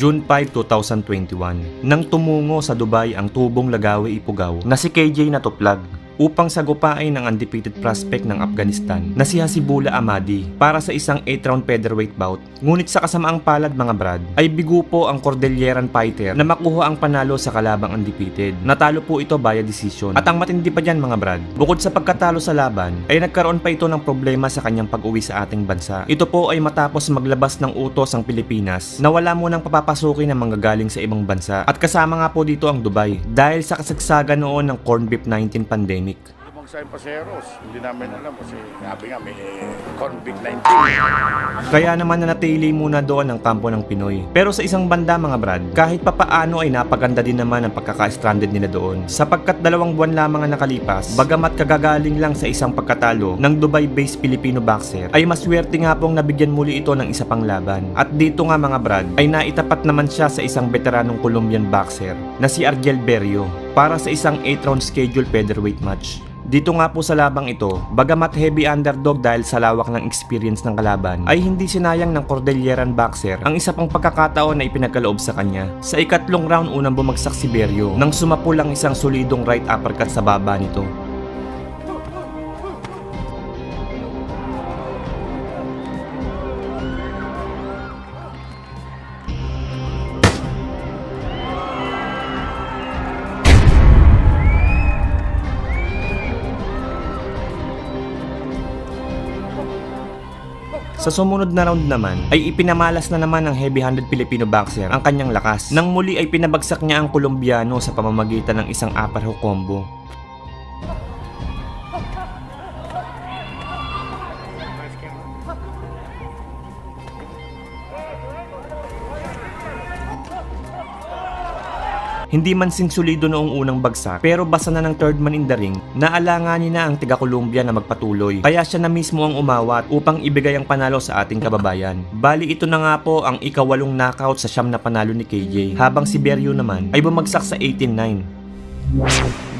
June 5, 2021, nang tumungo sa Dubai ang tubong Lagawi Ipugao na si KJ Natuplag upang sagupain ang undefeated prospect ng Afghanistan na si Hasibullah Ahmadi para sa isang 8-round featherweight bout. Ngunit sa kasamaang palad mga brad, ay bigo po ang Cordilleran fighter na makuha ang panalo sa kalabang undefeated. Natalo po ito via decision. At ang matindi pa dyan mga brad, bukod sa pagkatalo sa laban, ay nagkaroon pa ito ng problema sa kanyang pag-uwi sa ating bansa. Ito po ay matapos maglabas ng utos ang Pilipinas na wala munang papapasukin ng manggagaling sa ibang bansa. At kasama nga po dito ang Dubai dahil sa kasagsagan noon ng Corn Beef 19 pandemic. Lumang sa paseros, hindi namin alam kasi sabi nga may COVID-19. Kaya naman nanatili muna doon ang kampo ng Pinoy. Pero sa isang banda mga brad, kahit papaano ay napaganda din naman ang pagkaka-stranded nila doon. Sapagkat 2 buwan lamang ang nakalipas, bagamat kagagaling lang sa isang pagkatalo ng Dubai-based Filipino boxer, ay maswerte nga pong nabigyan muli ito ng isa pang laban. At dito nga mga brad, ay naitapat naman siya sa isang veteranong Colombian boxer na si Argel Berrio para sa isang 8-round schedule featherweight match. Dito nga po sa labang ito, bagamat heavy underdog dahil sa lawak ng experience ng kalaban, ay hindi sinayang ng Cordilleran boxer ang isa pang pagkakataon na ipinagkaloob sa kanya. Sa ikatlong round unang bumagsak si Berrio nang sumapul ang isang solidong right uppercut sa baba nito. Sa sumunod na round naman, ay ipinamalas na naman ng heavy-handed Filipino boxer ang kanyang lakas. Nang muli ay pinabagsak niya ang Colombiano sa pamamagitan ng isang upper hook combo. Hindi man sinsulido noong unang bagsak, pero basta na ng third man in the ring, naalanganin na ang tiga-Colombia na magpatuloy. Kaya siya na mismo ang umawat upang ibigay ang panalo sa ating kababayan. Bali ito na nga po ang ika-8 knockout sa siyam na panalo ni KJ, habang si Berrio naman ay bumagsak sa 18-9.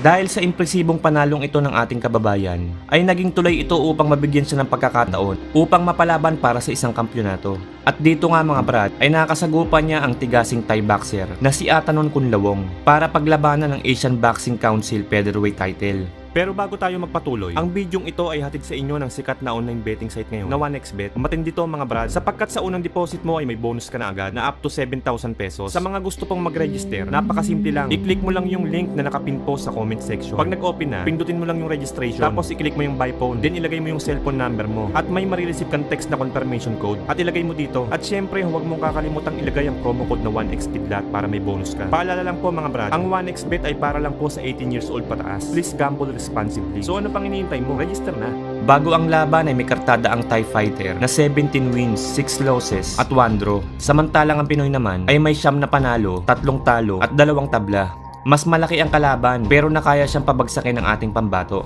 Dahil sa impresibong panalong ito ng ating kababayan, ay naging tuloy ito upang mabigyan siya ng pagkakataon upang mapalaban para sa isang kampyonato. At dito nga mga brad, ay nakasagupan niya ang tigasing Thai boxer na si Atanon Kunlawong para paglabanan ng Asian Boxing Council featherweight title. Pero bago tayo magpatuloy, ang bidyong ito ay hatid sa inyo ng sikat na online betting site ngayon na 1xBet. Matindi to mga brad, sapagkat sa unang deposit mo ay may bonus ka na agad na up to 7,000 pesos. Sa mga gusto pong mag-register, napakasimple lang. I-click mo lang yung link na nakapin po sa comment section. Pag nag-open na, pindutin mo lang yung registration. Tapos i-click mo yung buy phone. Then ilagay mo yung cellphone number mo. At may marireceive kang text na confirmation code. At ilagay mo dito. At syempre, huwag mong kakalimutang ilagay ang promo code na 1xBet lahat para may bonus ka. Paalala lang po mga brad, ang 1xBet ay para lang po sa 18 years old pataas. Please gamble responsibly. So ano pang hinihintay mo? Register na. Bago ang laban ay may kartada ang Thai fighter na 17 wins, 6 losses at 1 draw. Samantalang ang Pinoy naman ay may 9 na panalo, 3 talo at 2 tabla. Mas malaki ang kalaban pero nakaya siyang pabagsakin ng ating pambato.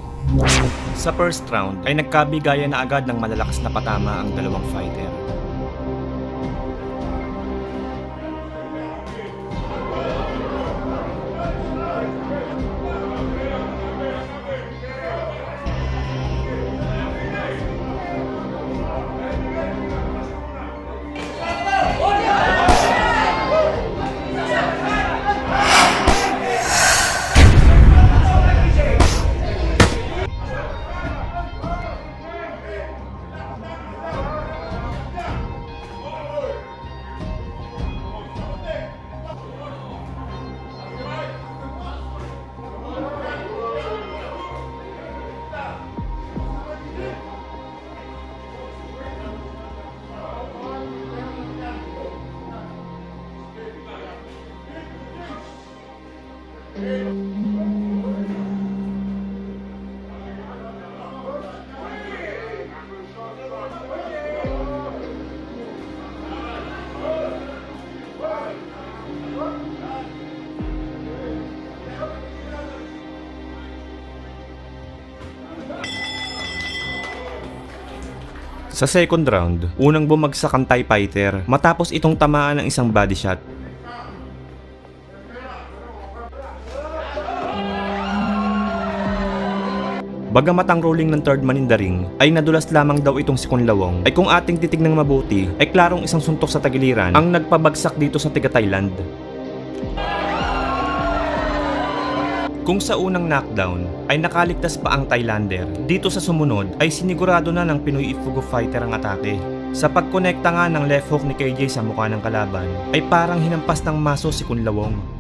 Sa first round ay nagkabigayan na agad ng malalakas na patama ang dalawang fighter. Sa second round, unang bumagsak ang Thai fighter matapos itong tamaan ng isang body shot. Bagamat ang ruling ng third man in the ring ay nadulas lamang daw itong si Kunlawong, ay kung ating titignan mabuti ay klarong isang suntok sa tagiliran ang nagpabagsak dito sa tiga Thailand. Kung sa unang knockdown ay nakaligtas pa ang Thailander, dito sa sumunod ay sinigurado na ng Pinoy Ifugo fighter ang atake. Sa pagkonekta nga ng left hook ni KJ sa mukha ng kalaban ay parang hinampas ng maso si Kunlawong.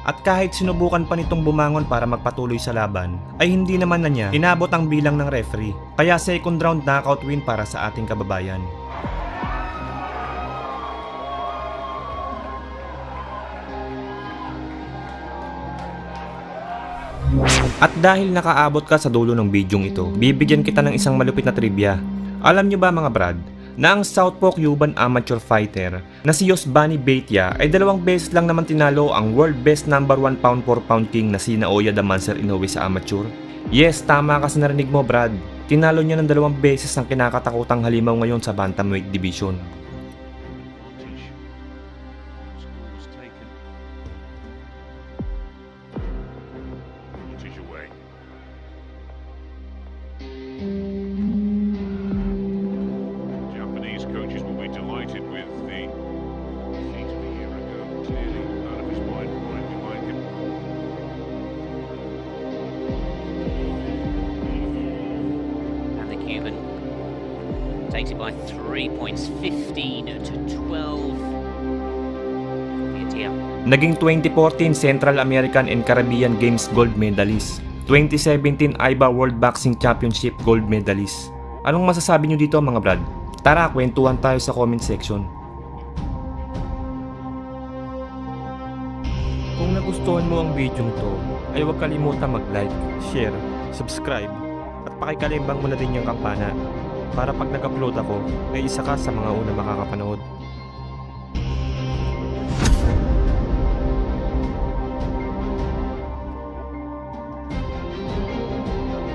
At kahit sinubukan pa nitong bumangon para magpatuloy sa laban, ay hindi naman na niya inabot ang bilang ng referee. Kaya second round knockout win para sa ating kababayan. At dahil nakaabot ka sa dulo ng bidyong ito, bibigyan kita ng isang malupit na trivia. Alam nyo ba mga brad, na ang Southpaw Cuban amateur fighter na si Yosbani Beitia ay 2 beses lang naman tinalo ang world best number 1 pound for pound king na si Naoya Damancer Inoue sa amateur? Yes, tama ka sa narinig mo Brad. Tinalo niya ng 2 beses ang kinakatakutang halimaw ngayon sa bantamweight division. Coaches will be delighted with the feat of a year ago. Clearly out of his mind behind him. And the Cuban takes it by 3 points, 15 to 12. Beitia. Naging 2014 Central American and Caribbean Games gold medalist. 2017 IBA World Boxing Championship gold medalist. Anong masasabi nyo dito mga brad? Tara, kwentuhan tayo sa comment section. Kung nagustuhan mo ang video to, ay huwag kalimutan mag-like, share, subscribe, at pakikalimbang mo na din yung kampana para pag nag-upload ako, ay isa ka sa mga una makakapanood.